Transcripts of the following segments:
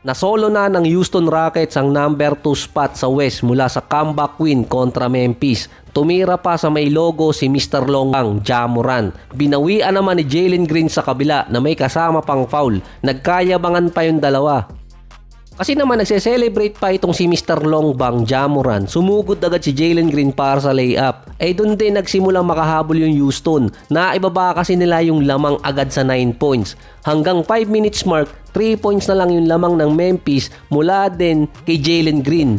Nasolo na ng Houston Rockets ang number 2 spot sa West mula sa comeback win kontra Memphis. Tumira pa sa may logo si Mr. Longang, Ja Morant. Binawian naman ni Jalen Green sa kabila na may kasama pang foul. Nagkayabangan pa yung dalawa. Kasi naman nagse-celebrate pa itong si Mr. Longbang, Ja Morant. Sumugod agad si Jalen Green para sa layup. Doon din nagsimulang makahabol yung Houston. Naibaba kasi nila yung lamang agad sa 9 points. Hanggang 5 minutes mark, 3 points na lang yung lamang ng Memphis mula din kay Jalen Green.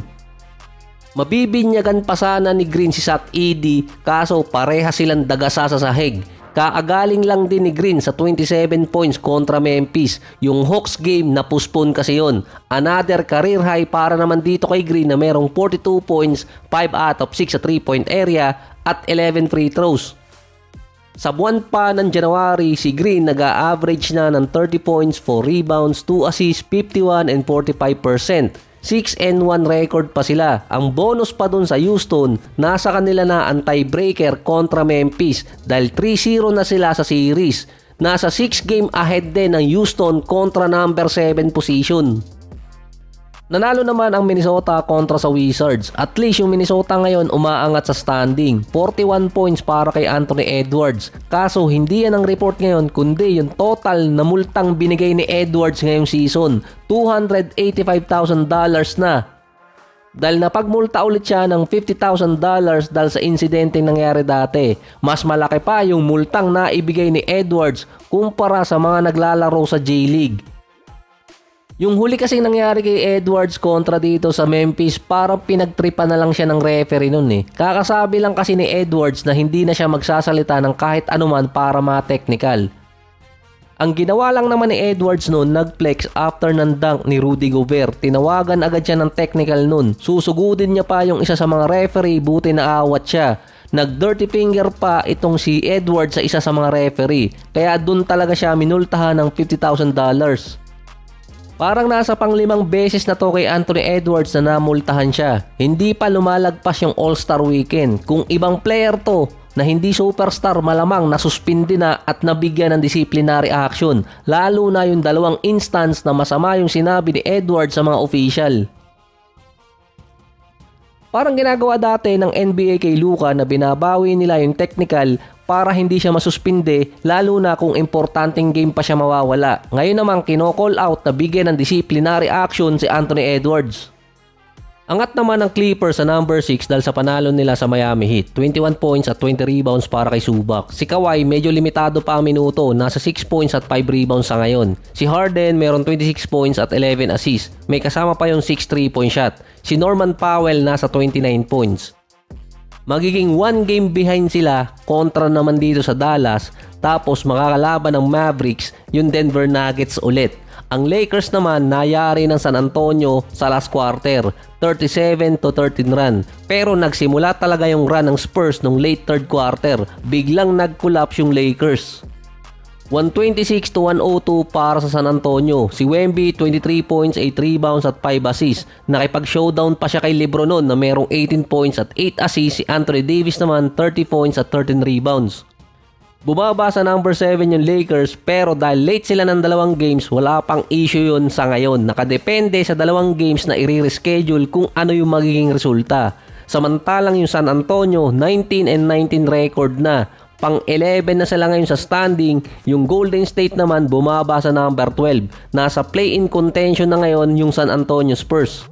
Mabibinyagan pa sana ni Green si Zach Edey kaso pareha silang dagasa sa sahig. Kaagaling lang din ni Green sa 27 points kontra Memphis. Yung Hawks game na postpone kasi yon. Another career high para naman dito kay Green na merong 42 points, 5 out of 6 sa 3-point area at 11 free throws. Sa buwan pa ng January, si Green nag-a-average na ng 30 points, 4 rebounds, 2 assists, 51 and 45%. 6-1 record pa sila. Ang bonus pa dun sa Houston, nasa kanila na ang tiebreaker kontra Memphis dahil 3-0 na sila sa series. Nasa 6 game ahead din ng Houston kontra number 7 position. Nanalo naman ang Minnesota kontra sa Wizards. At least yung Minnesota ngayon umaangat sa standing. 41 points para kay Anthony Edwards. Kaso hindi yan ang report ngayon kundi yung total na multang binigay ni Edwards ngayong season. $285,000 na. Dahil napagmulta ulit siya ng $50,000 dahil sa insidenteng nangyari dati. Mas malaki pa yung multang na ibigay ni Edwards kumpara sa mga naglalaro sa J-League. Yung huli kasing nangyari kay Edwards kontra dito sa Memphis, parang pinagtripan na lang siya ng referee nun eh. Kakasabi lang kasi ni Edwards na hindi na siya magsasalita ng kahit anuman para ma-technical. Ang ginawa lang naman ni Edwards nun, nag-flex after ng dunk ni Rudy Gobert. Tinawagan agad siya ng technical nun. Susugudin niya pa yung isa sa mga referee, buti na awat siya. Nag-dirty finger pa itong si Edwards sa isa sa mga referee. Kaya dun talaga siya minultahan ng $50,000. Parang nasa pang 5 beses na to kay Anthony Edwards na namultahan siya. Hindi pa lumalagpas yung All-Star Weekend. Kung ibang player to na hindi superstar, malamang nasuspindi na at nabigyan ng disciplinary action. Lalo na yung 2 instance na masama yung sinabi ni Edwards sa mga official. Parang ginagawa dati ng NBA kay Luka na binabawi nila yung technical para hindi siya masuspinde lalo na kung importanteng game pa siya mawawala. Ngayon naman kino-call out na bigyan ng disciplinary action si Anthony Edwards. Angat naman ang Clippers sa number 6 dahil sa panalo nila sa Miami Heat. 21 points at 20 rebounds para kay Zubac. Si Kawhi medyo limitado pa ang minuto, nasa 6 points at 5 rebounds sa ngayon. Si Harden meron 26 points at 11 assists. May kasama pa yung 6 3-point shot. Si Norman Powell nasa 29 points. Magiging 1 game behind sila kontra naman dito sa Dallas, tapos makakalaban ng Mavericks yung Denver Nuggets ulit. Ang Lakers naman nayari ng San Antonio sa last quarter, 37-13 run. Pero nagsimula talaga yung run ng Spurs nung late third quarter. Biglang nag-collapse yung Lakers. 126-102 para sa San Antonio. Si Wemby 23 points, 8 rebounds at 5 assists. Nakipag-showdown pa siya kay LeBron noon na merong 18 points at 8 assists. Si Anthony Davis naman 30 points at 13 rebounds. Bumaba sa number 7 yung Lakers pero dahil late sila ng 2 games, wala pang issue yun sa ngayon. Nakadepende sa 2 games na i-reschedule kung ano yung magiging resulta. Samantalang yung San Antonio 19-19 record na. Pang 11 na sila ngayon sa standing. Yung Golden State naman bumaba sa number 12. Nasa play-in contention na ngayon yung San Antonio Spurs.